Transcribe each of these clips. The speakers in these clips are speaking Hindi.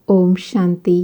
ओम शांति।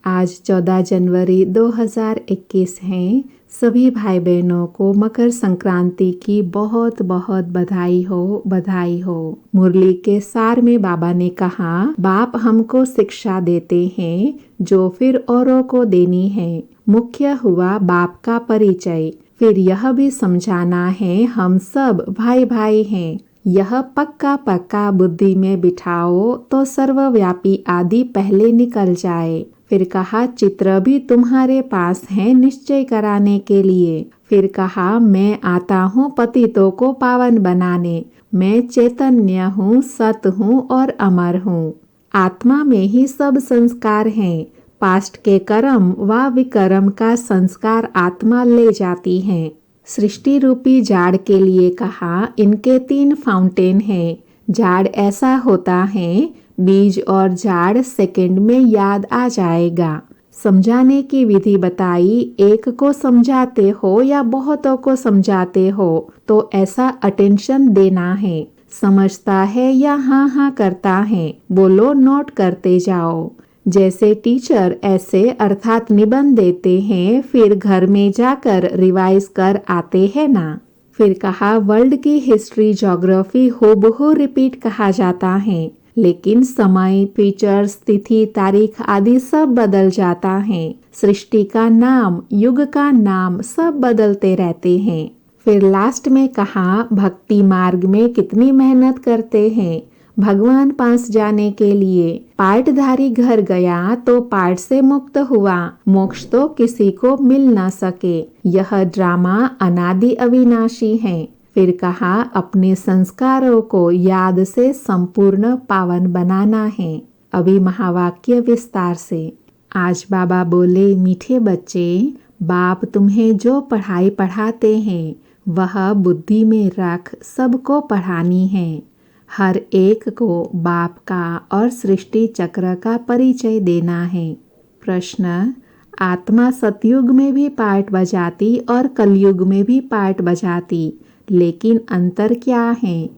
आज 14 जनवरी 2021 है। सभी भाई बहनों को मकर संक्रांति की बहुत बहुत बधाई हो, बधाई हो। मुरली के सार में बाबा ने कहा, बाप हमको शिक्षा देते हैं जो फिर औरों को देनी है। मुख्य हुआ बाप का परिचय। फिर यह भी समझाना है हम सब भाई भाई हैं। यह पक्का पक्का बुद्धि में बिठाओ तो सर्वव्यापी आदि पहले निकल जाए। फिर कहा चित्र भी तुम्हारे पास है निश्चय कराने के लिए। फिर कहा मैं आता हूँ पतितों को पावन बनाने। मैं चैतन्य हूँ, सत हूँ और अमर हूँ। आत्मा में ही सब संस्कार हैं। पास्ट के कर्म व विकर्म का संस्कार आत्मा ले जाती है। सृष्टि रूपी जाड़ के लिए कहा, इनके 3 फाउंटेन हैं। जाड़ ऐसा होता है, बीज और जाड़ सेकंड में याद आ जाएगा। समझाने की विधि बताई। एक को समझाते हो या बहुतों को समझाते हो तो ऐसा अटेंशन देना है। समझता है या हाँ हाँ करता है, बोलो नोट करते जाओ। जैसे टीचर ऐसे अर्थात निबंध देते हैं, फिर घर में जाकर रिवाइज कर आते हैं ना। फिर कहा वर्ल्ड की हिस्ट्री ज्योग्राफी हूबहू रिपीट कहा जाता है, लेकिन समय, फीचर्स, तिथि, तारीख आदि सब बदल जाता है। सृष्टि का नाम, युग का नाम सब बदलते रहते हैं। फिर लास्ट में कहा भक्ति मार्ग में कितनी मेहनत करते हैं भगवान पास जाने के लिए। पार्टधारी घर गया तो पार्ट से मुक्त हुआ, मोक्ष तो किसी को मिल न सके। यह ड्रामा अनादि अविनाशी है। फिर कहा अपने संस्कारों को याद से संपूर्ण पावन बनाना है। अभी महावाक्य विस्तार से। आज बाबा बोले, मीठे बच्चे, बाप तुम्हें जो पढ़ाई पढ़ाते हैं वह बुद्धि में रख सबको पढ़ानी है। हर एक को बाप का और सृष्टि चक्र का परिचय देना है। प्रश्न, आत्मा सतयुग में भी पार्ट बजाती और कलयुग में भी पार्ट बजाती, लेकिन अंतर क्या है?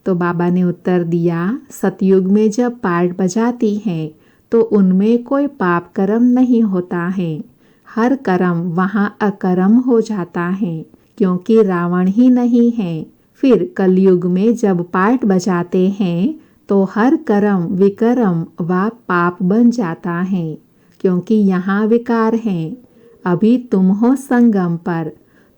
तो बाबा ने उत्तर दिया, सतयुग में जब पार्ट बजाती है तो उनमें कोई पाप कर्म नहीं होता है। हर कर्म वहाँ अकर्म हो जाता है, क्योंकि रावण ही नहीं है। फिर कलयुग में जब पार्ट बजाते हैं तो हर कर्म विकर्म व पाप बन जाता है, क्योंकि यहाँ विकार है। अभी तुम हो संगम पर,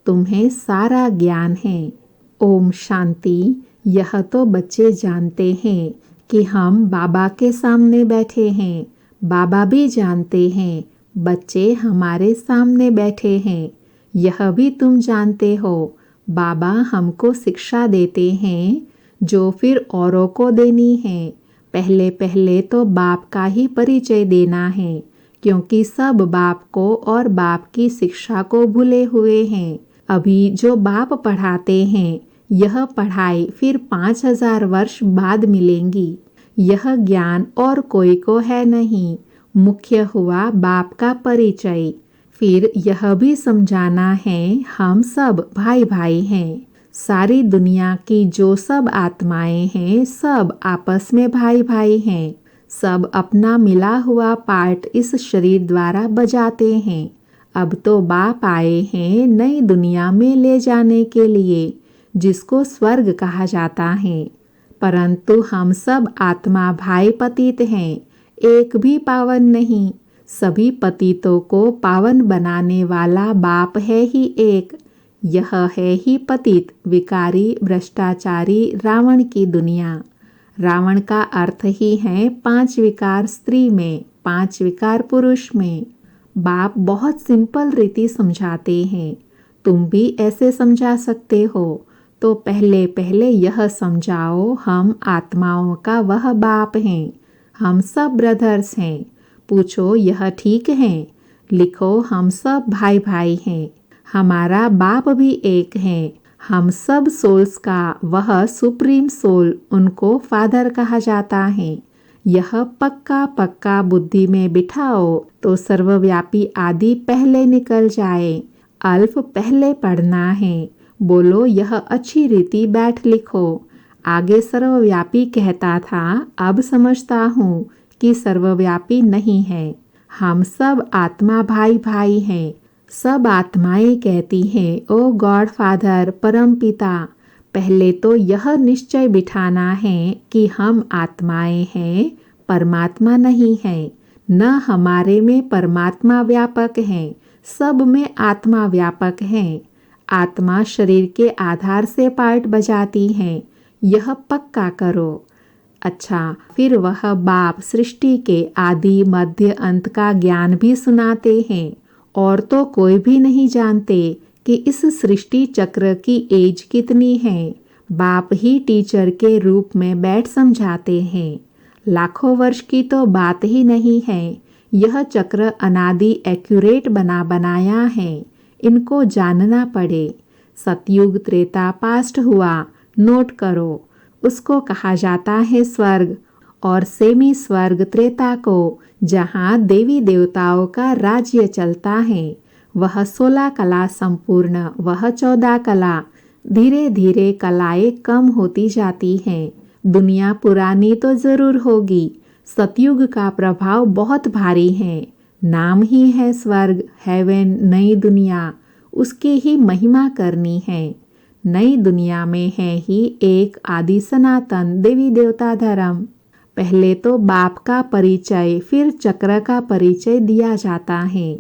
तुम्हें सारा ज्ञान है। ओम शांति। यह तो बच्चे जानते हैं कि हम बाबा के सामने बैठे हैं। बाबा भी जानते हैं बच्चे हमारे सामने बैठे हैं। यह भी तुम जानते हो बाबा हमको शिक्षा देते हैं जो फिर औरों को देनी है। पहले पहले तो बाप का ही परिचय देना है, क्योंकि सब बाप को और बाप की शिक्षा को भूले हुए हैं। अभी जो बाप पढ़ाते हैं यह पढ़ाई फिर 5000 वर्ष बाद मिलेंगी। यह ज्ञान और कोई को है नहीं। मुख्य हुआ बाप का परिचय। फिर यह भी समझाना है हम सब भाई भाई हैं। सारी दुनिया की जो सब आत्माएं हैं सब आपस में भाई भाई हैं। सब अपना मिला हुआ पार्ट इस शरीर द्वारा बजाते हैं। अब तो बाप आए हैं नई दुनिया में ले जाने के लिए, जिसको स्वर्ग कहा जाता है। परंतु हम सब आत्मा भाई पतित हैं, एक भी पावन नहीं। सभी पतितों को पावन बनाने वाला बाप है ही एक। यह है ही पतित, विकारी, भ्रष्टाचारी रावण की दुनिया। रावण का अर्थ ही है 5 विकार स्त्री में, 5 विकार पुरुष में। बाप बहुत सिंपल रीति समझाते हैं। तुम भी ऐसे समझा सकते हो। तो पहले पहले यह समझाओ हम आत्माओं का वह बाप हैं। हम सब ब्रदर्स हैं। पूछो यह ठीक है? लिखो हम सब भाई भाई हैं। हमारा बाप भी एक है। हम सब सोल्स का वह सुप्रीम सोल, उनको फादर कहा जाता है। यह पक्का पक्का बुद्धि में बिठाओ तो सर्वव्यापी आदि पहले निकल जाए। अल्फ पहले पढ़ना है। बोलो यह अच्छी रीति बैठ लिखो। आगे सर्वव्यापी कहता था, अब समझता हूँ कि सर्वव्यापी नहीं है। हम सब आत्मा भाई भाई हैं। सब आत्माएं कहती हैं, ओ गॉड फादर, परम पिता, पहले तो यह निश्चय बिठाना है कि हम आत्माएं हैं, परमात्मा नहीं है। न हमारे में परमात्मा व्यापक है, सब में आत्मा व्यापक है। आत्मा शरीर के आधार से पार्ट बजाती है, यह पक्का करो। अच्छा, फिर वह बाप सृष्टि के आदि मध्य अंत का ज्ञान भी सुनाते हैं, और तो कोई भी नहीं जानते कि इस सृष्टि चक्र की एज कितनी है। बाप ही टीचर के रूप में बैठ समझाते हैं। लाखों वर्ष की तो बात ही नहीं है। यह चक्र अनादि एक्यूरेट बनाया है, इनको जानना पड़े। सतयुग त्रेता पास्ट हुआ, नोट करो। उसको कहा जाता है स्वर्ग, और सेमी स्वर्ग त्रेता को, जहाँ देवी देवताओं का राज्य चलता है। वह 16 कला संपूर्ण, वह 14 कला। धीरे धीरे कलाएं कम होती जाती हैं। दुनिया पुरानी तो जरूर होगी। सतयुग का प्रभाव बहुत भारी है। नाम ही है स्वर्ग, हेवन, नई दुनिया। उसकी ही महिमा करनी है। नई दुनिया में है ही एक आदि सनातन देवी देवता धर्म। पहले तो बाप का परिचय, फिर चक्र का परिचय दिया जाता है।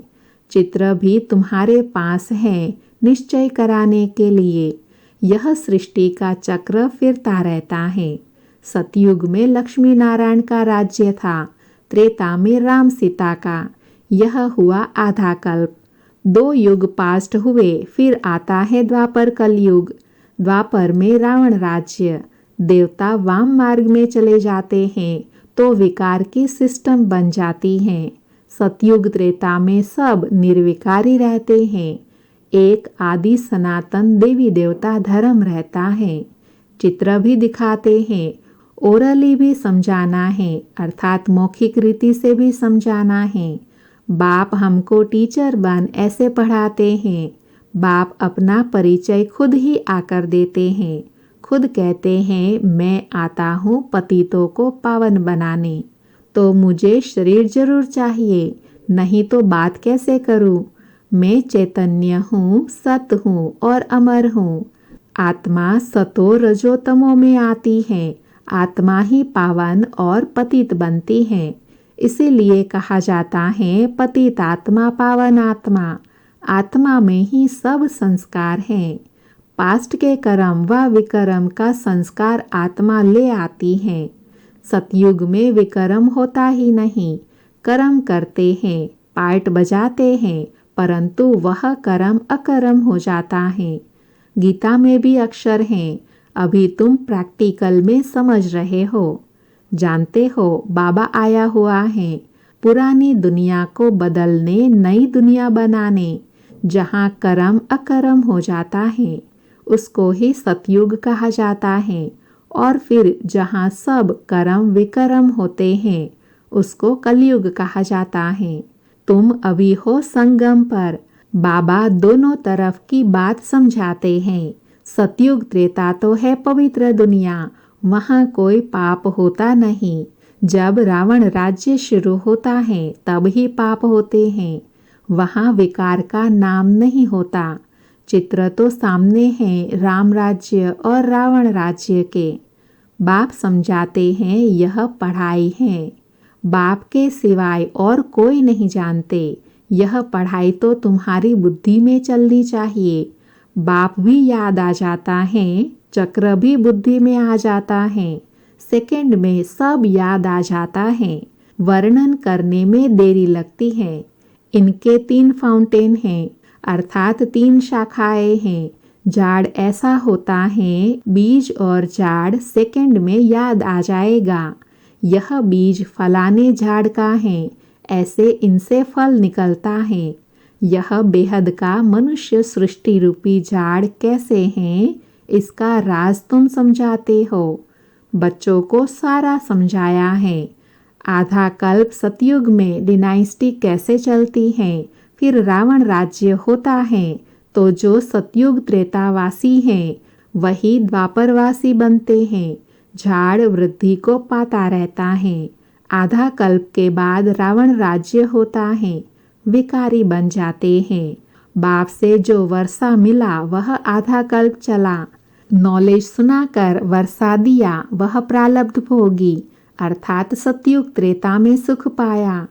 चित्र भी तुम्हारे पास है निश्चय कराने के लिए। यह सृष्टि का चक्र फिरता रहता है। सतयुग में लक्ष्मी नारायण का राज्य था, त्रेता में राम सीता का। यह हुआ आधा कल्प। 2 युग पास्ट हुए, फिर आता है द्वापर कलयुग। द्वापर में रावण राज्य। देवता वाम मार्ग में चले जाते हैं तो विकार की सिस्टम बन जाती हैं। सतयुग त्रेता में सब निर्विकारी रहते हैं। एक आदि सनातन देवी देवता धर्म रहता है। चित्र भी दिखाते हैं, ओरली भी समझाना है, अर्थात मौखिक रीति से भी समझाना है। बाप हमको टीचर बन ऐसे पढ़ाते हैं। बाप अपना परिचय खुद ही आकर देते हैं। खुद कहते हैं, मैं आता हूँ पतितों को पावन बनाने। तो मुझे शरीर जरूर चाहिए, नहीं तो बात कैसे करूँ। मैं चैतन्य हूँ, सत हूँ और अमर हूँ। आत्मा सतो रजो तमो में आती है। आत्मा ही पावन और पतित बनती है। इसीलिए कहा जाता है पतित आत्मा पावन आत्मा। आत्मा में ही सब संस्कार हैं। पास्ट के कर्म व विकर्म का संस्कार आत्मा ले आती है। सतयुग में विकर्म होता ही नहीं। कर्म करते हैं, पार्ट बजाते हैं, परंतु वह कर्म अकर्म हो जाता है। गीता में भी अक्षर हैं। अभी तुम प्रैक्टिकल में समझ रहे हो। जानते हो बाबा आया हुआ है पुरानी दुनिया को बदलने, नई दुनिया बनाने। जहाँ कर्म अकर्म हो जाता है उसको ही सतयुग कहा जाता है, और फिर जहाँ सब कर्म विकर्म होते हैं उसको कलयुग कहा जाता है। तुम अभी हो संगम पर। बाबा दोनों तरफ की बात समझाते हैं। सतयुग त्रेता तो है पवित्र दुनिया, वहाँ कोई पाप होता नहीं। जब रावण राज्य शुरू होता है तब ही पाप होते हैं। वहाँ विकार का नाम नहीं होता। चित्र तो सामने है राम राज्य और रावण राज्य के। बाप समझाते हैं यह पढ़ाई है। बाप के सिवाय और कोई नहीं जानते। यह पढ़ाई तो तुम्हारी बुद्धि में चलनी चाहिए। बाप भी याद आ जाता है, चक्र भी बुद्धि में आ जाता है। सेकंड में सब याद आ जाता है। वर्णन करने में देरी लगती है। इनके 3 फाउंटेन हैं, अर्थात 3 शाखाएं हैं। झाड़ ऐसा होता है, बीज और झाड़ सेकंड में याद आ जाएगा। यह बीज फलाने झाड़ का है, ऐसे इनसे फल निकलता है। यह बेहद का मनुष्य सृष्टि रूपी झाड़ कैसे हैं, इसका राज तुम समझाते हो। बच्चों को सारा समझाया है। आधा कल्प सतयुग में डिनाइस्टी कैसे चलती है, फिर रावण राज्य होता है, तो जो सतयुग त्रेतावासी हैं वही द्वापरवासी बनते हैं। झाड़ वृद्धि को पाता रहता है। आधा कल्प के बाद रावण राज्य होता है, विकारी बन जाते हैं। बाप से जो वर्षा मिला वह आधा कल्प चला। नॉलेज सुनाकर वर्षा दिया वह प्रारब्ध भोगी, अर्थात सतयुग त्रेता में सुख पाया।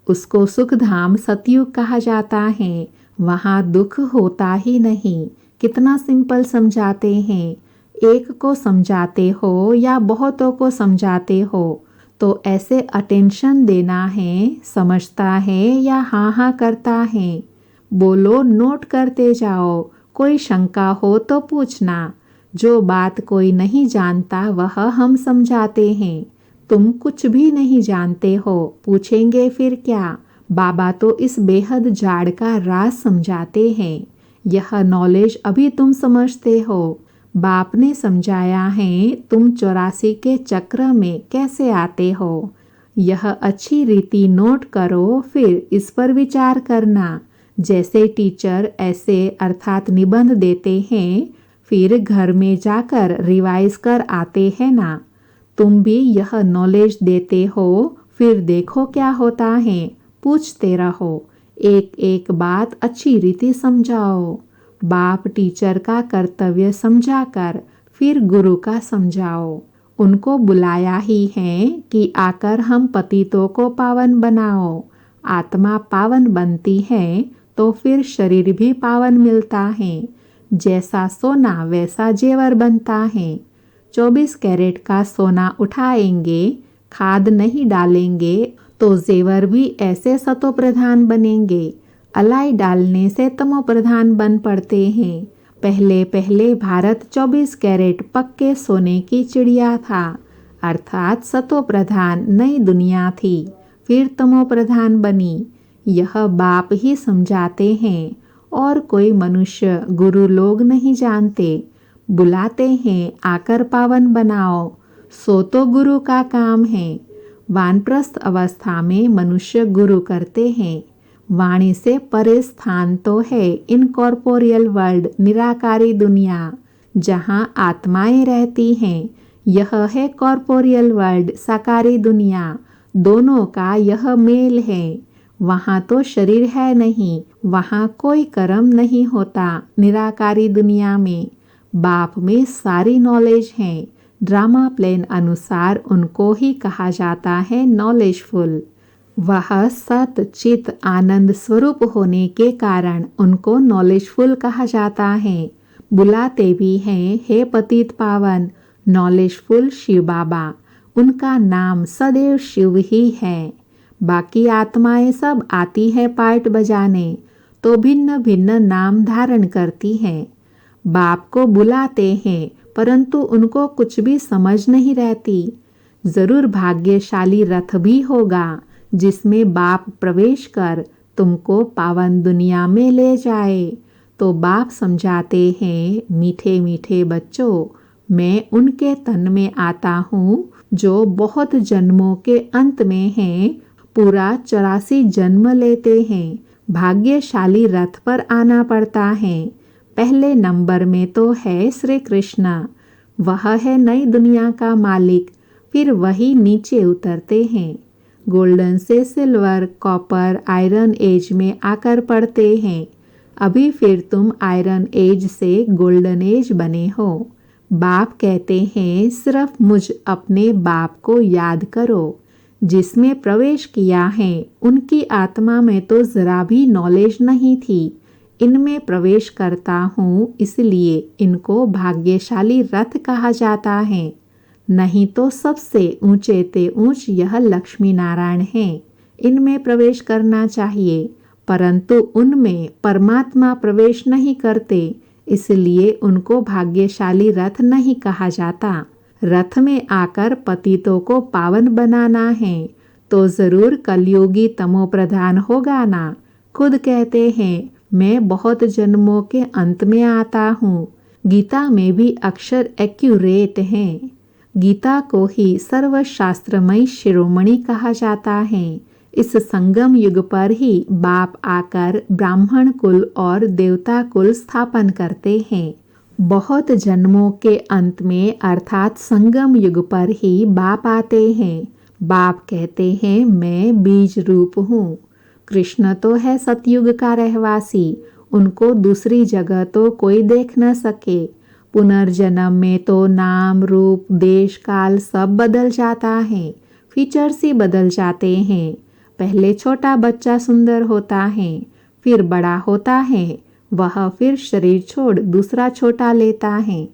उसको सुख धाम सतयुग कहा जाता है। वहाँ दुख होता ही नहीं। कितना सिंपल समझाते हैं। एक को समझाते हो या बहुतों को समझाते हो तो ऐसे अटेंशन देना है, समझता है या हाँ हाँ करता है। बोलो, नोट करते जाओ। कोई शंका हो तो पूछना। जो बात कोई नहीं जानता वह हम समझाते हैं। तुम कुछ भी नहीं जानते हो, पूछेंगे फिर क्या। बाबा तो इस बेहद जाड़ का राज समझाते हैं। यह नॉलेज अभी तुम समझते हो। बाप ने समझाया है तुम 84 के चक्र में कैसे आते हो। यह अच्छी रीति नोट करो, फिर इस पर विचार करना। जैसे टीचर ऐसे अर्थात निबंध देते हैं, फिर घर में जाकर रिवाइज कर आते हैं ना। तुम भी यह नॉलेज देते हो, फिर देखो क्या होता है। पूछते रहो, एक एक बात अच्छी रीति समझाओ। बाप टीचर का कर्तव्य समझाकर फिर गुरु का समझाओ। उनको बुलाया ही है कि आकर हम पतितों को पावन बनाओ। आत्मा पावन बनती है तो फिर शरीर भी पावन मिलता है। जैसा सोना वैसा जेवर बनता है। 24 कैरेट का सोना उठाएंगे, खाद नहीं डालेंगे तो जेवर भी ऐसे सतो प्रधान बनेंगे। अलाई डालने से तमो प्रधान बन पड़ते हैं। पहले पहले भारत 24 कैरेट पक्के सोने की चिड़िया था, अर्थात सतो प्रधान नई दुनिया थी, फिर तमो प्रधान बनी। यह बाप ही समझाते हैं और कोई मनुष्य गुरु लोग नहीं जानते। बुलाते हैं आकर पावन बनाओ, सो तो गुरु का काम है। वानप्रस्थ अवस्था में मनुष्य गुरु करते हैं। वाणी से परे स्थान तो है इनकॉर्पोरियल वर्ल्ड, निराकारी दुनिया जहाँ आत्माएं रहती हैं। यह है कॉर्पोरियल वर्ल्ड, साकारी दुनिया। दोनों का यह मेल है। वहाँ तो शरीर है नहीं, वहाँ कोई कर्म नहीं होता। निराकारी दुनिया में बाप में सारी नॉलेज है। ड्रामा प्लेन अनुसार उनको ही कहा जाता है नॉलेजफुल। वह सत चित आनंद स्वरूप होने के कारण उनको नॉलेजफुल कहा जाता है। बुलाते भी हैं, हे पतित पावन नॉलेजफुल शिव बाबा। उनका नाम सदैव शिव ही है। बाकी आत्माएं सब आती है पार्ट बजाने तो भिन्न भिन्न नाम धारण करती हैं। बाप को बुलाते हैं परंतु उनको कुछ भी समझ नहीं रहती। जरूर भाग्यशाली रथ भी होगा जिसमें बाप प्रवेश कर तुमको पावन दुनिया में ले जाए। तो बाप समझाते हैं, मीठे मीठे बच्चों, मैं उनके तन में आता हूँ जो बहुत जन्मों के अंत में हैं। पूरा 84 जन्म लेते हैं। भाग्यशाली रथ पर आना पड़ता है। पहले नंबर में तो है श्री कृष्ण, वह है नई दुनिया का मालिक। फिर वही नीचे उतरते हैं। गोल्डन से सिल्वर, कॉपर, आयरन एज में आकर पड़ते हैं। अभी फिर तुम आयरन एज से गोल्डन एज बने हो। बाप कहते हैं सिर्फ मुझ अपने बाप को याद करो। जिसमें प्रवेश किया है उनकी आत्मा में तो जरा भी नॉलेज नहीं थी। इनमें प्रवेश करता हूँ इसलिए इनको भाग्यशाली रथ कहा जाता है। नहीं तो सबसे ऊंचे ते ऊंच यह लक्ष्मी नारायण हैं। इनमें प्रवेश करना चाहिए परंतु उनमें परमात्मा प्रवेश नहीं करते, इसलिए उनको भाग्यशाली रथ नहीं कहा जाता। रथ में आकर पतितों को पावन बनाना है तो जरूर कलयुगी तमो प्रधान होगा ना। खुद कहते हैं मैं बहुत जन्मों के अंत में आता हूँ। गीता में भी अक्षर एक्यूरेट हैं। गीता को ही सर्वशास्त्रमयी शिरोमणि कहा जाता है। इस संगम युग पर ही बाप आकर ब्राह्मण कुल और देवता कुल स्थापन करते हैं। बहुत जन्मों के अंत में अर्थात संगम युग पर ही बाप आते हैं। बाप कहते हैं मैं बीज रूप हूँ। कृष्ण तो है सतयुग का रहवासी, उनको दूसरी जगह तो कोई देख न सके। पुनर्जन्म में तो नाम रूप देश काल सब बदल जाता है, फीचर्स ही बदल जाते हैं। पहले छोटा बच्चा सुंदर होता है, फिर बड़ा होता है, वह फिर शरीर छोड़ दूसरा छोटा लेता है।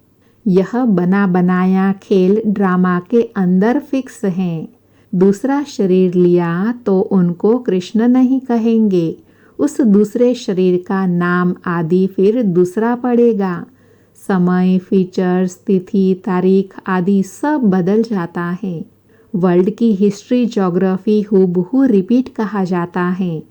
यह बना बनाया खेल ड्रामा के अंदर फिक्स है। दूसरा शरीर लिया तो उनको कृष्ण नहीं कहेंगे, उस दूसरे शरीर का नाम आदि फिर दूसरा पड़ेगा। समय, फीचर्स, तिथि, तारीख आदि सब बदल जाता है। वर्ल्ड की हिस्ट्री, ज्योग्राफी हूबहू रिपीट कहा जाता है,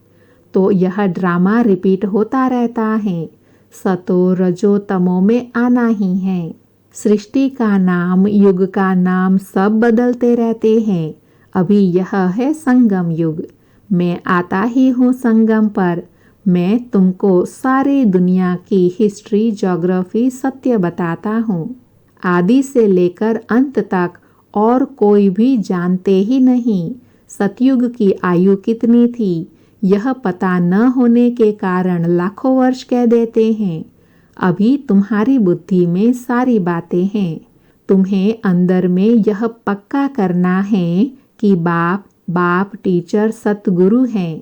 तो यह ड्रामा रिपीट होता रहता है। सतो रजो तमो में आना ही है। सृष्टि का नाम, युग का नाम सब बदलते रहते हैं। अभी यह है संगम युग। मैं आता ही हूँ संगम पर। मैं तुमको सारी दुनिया की हिस्ट्री, ज्योग्राफी सत्य बताता हूँ। आदि से लेकर अंत तक और कोई भी जानते ही नहीं सतयुग की आयु कितनी थी। यह पता न होने के कारण लाखों वर्ष कह देते हैं। अभी तुम्हारी बुद्धि में सारी बातें हैं। तुम्हें अंदर में यह पक्का करना है कि बाप टीचर सतगुरु हैं,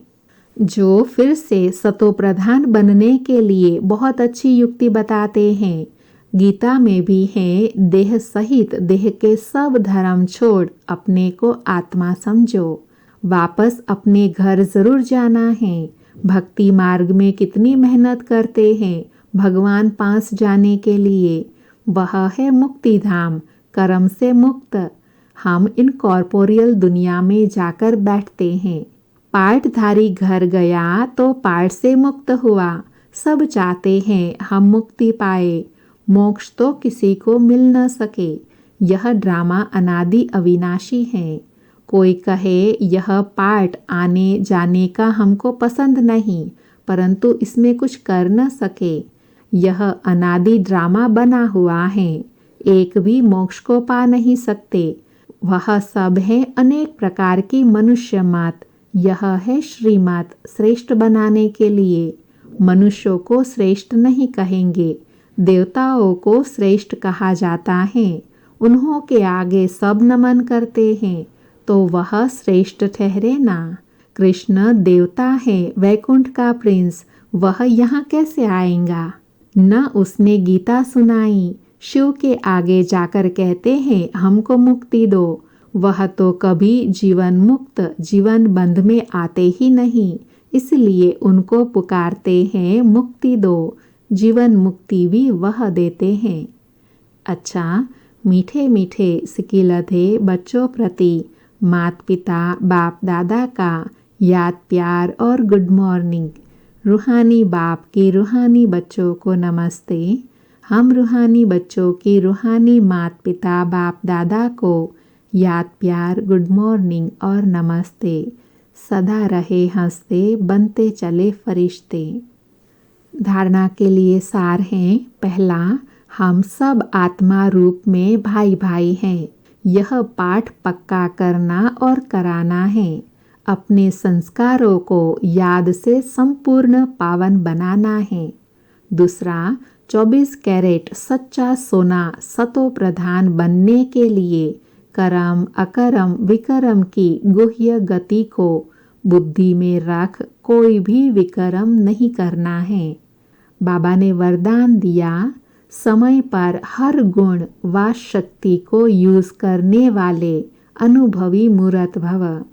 जो फिर से सतो प्रधान बनने के लिए बहुत अच्छी युक्ति बताते हैं। गीता में भी है, देह सहित देह के सब धर्म छोड़ अपने को आत्मा समझो। वापस अपने घर जरूर जाना है। भक्ति मार्ग में कितनी मेहनत करते हैं भगवान पास जाने के लिए। वह है मुक्ति धाम, कर्म से मुक्त। हम इन कॉर्पोरियल दुनिया में जाकर बैठते हैं। पाठधारी घर गया तो पाठ से मुक्त हुआ। सब चाहते हैं हम मुक्ति पाए, मोक्ष तो किसी को मिल न सके। यह ड्रामा अनादि अविनाशी है। कोई कहे यह पाठ आने जाने का हमको पसंद नहीं, परंतु इसमें कुछ कर न सके। यह अनादि ड्रामा बना हुआ है। एक भी मोक्ष को पा नहीं सकते। वह सब है अनेक प्रकार की मनुष्य मत। यह है श्रीमत, श्रेष्ठ बनाने के लिए। मनुष्यों को श्रेष्ठ नहीं कहेंगे, देवताओं को श्रेष्ठ कहा जाता है। उन्हों के आगे सब नमन करते हैं, तो वह श्रेष्ठ ठहरे ना। कृष्ण देवता है, वैकुंठ का प्रिंस, वह यहाँ कैसे आएगा? न उसने गीता सुनाई। शिव के आगे जाकर कहते हैं हमको मुक्ति दो। वह तो कभी जीवन मुक्त, जीवन बंध में आते ही नहीं, इसलिए उनको पुकारते हैं मुक्ति दो। जीवन मुक्ति भी वह देते हैं। अच्छा, मीठे मीठे सिकिलधे बच्चों प्रति माता पिता बाप दादा का याद प्यार और गुड मॉर्निंग। रूहानी बाप की रूहानी बच्चों को नमस्ते। हम रूहानी बच्चों की रूहानी माता पिता बाप दादा को याद प्यार, गुड मॉर्निंग और नमस्ते। सदा रहे हंसते, बनते चले फरिश्ते। धारणा के लिए सार हैं। पहला, हम सब आत्मा रूप में भाई भाई हैं। यह पाठ पक्का करना और कराना है। अपने संस्कारों को याद से संपूर्ण पावन बनाना है। दूसरा, 24 कैरेट सच्चा सोना सतो प्रधान बनने के लिए करम अकरम विकरम की गुह्य गति को बुद्धि में रख कोई भी विकरम नहीं करना है। बाबा ने वरदान दिया, समय पर हर गुण व शक्ति को यूज करने वाले अनुभवी मूर्त भव।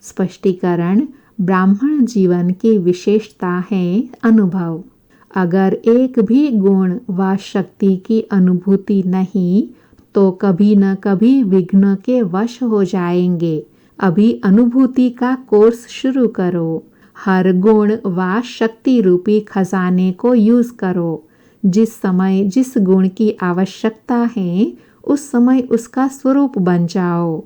स्पष्टीकरण, ब्राह्मण जीवन की विशेषता है अनुभव। अगर एक भी गुण व शक्ति की अनुभूति नहीं तो कभी न कभी विघ्न के वश हो जाएंगे। अभी अनुभूति का कोर्स शुरू करो। हर गुण व शक्ति रूपी खजाने को यूज करो। जिस समय जिस गुण की आवश्यकता है उस समय उसका स्वरूप बन जाओ।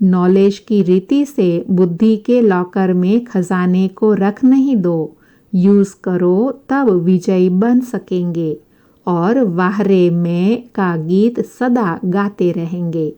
नॉलेज की रीति से बुद्धि के लॉकर में खजाने को रख नहीं दो। यूज करो, तब विजयी बन सकेंगे और वाहरे में का गीत सदा गाते रहेंगे।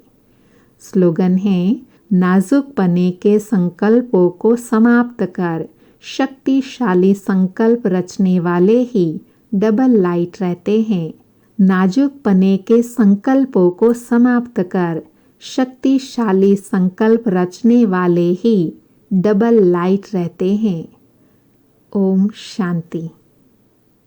स्लोगन है, नाजुक पने के संकल्पों को समाप्त कर शक्तिशाली संकल्प रचने वाले ही डबल लाइट रहते हैं। नाजुक पने के संकल्पों को समाप्त कर शक्तिशाली संकल्प रचने वाले ही डबल लाइट रहते हैं। ओम शांति।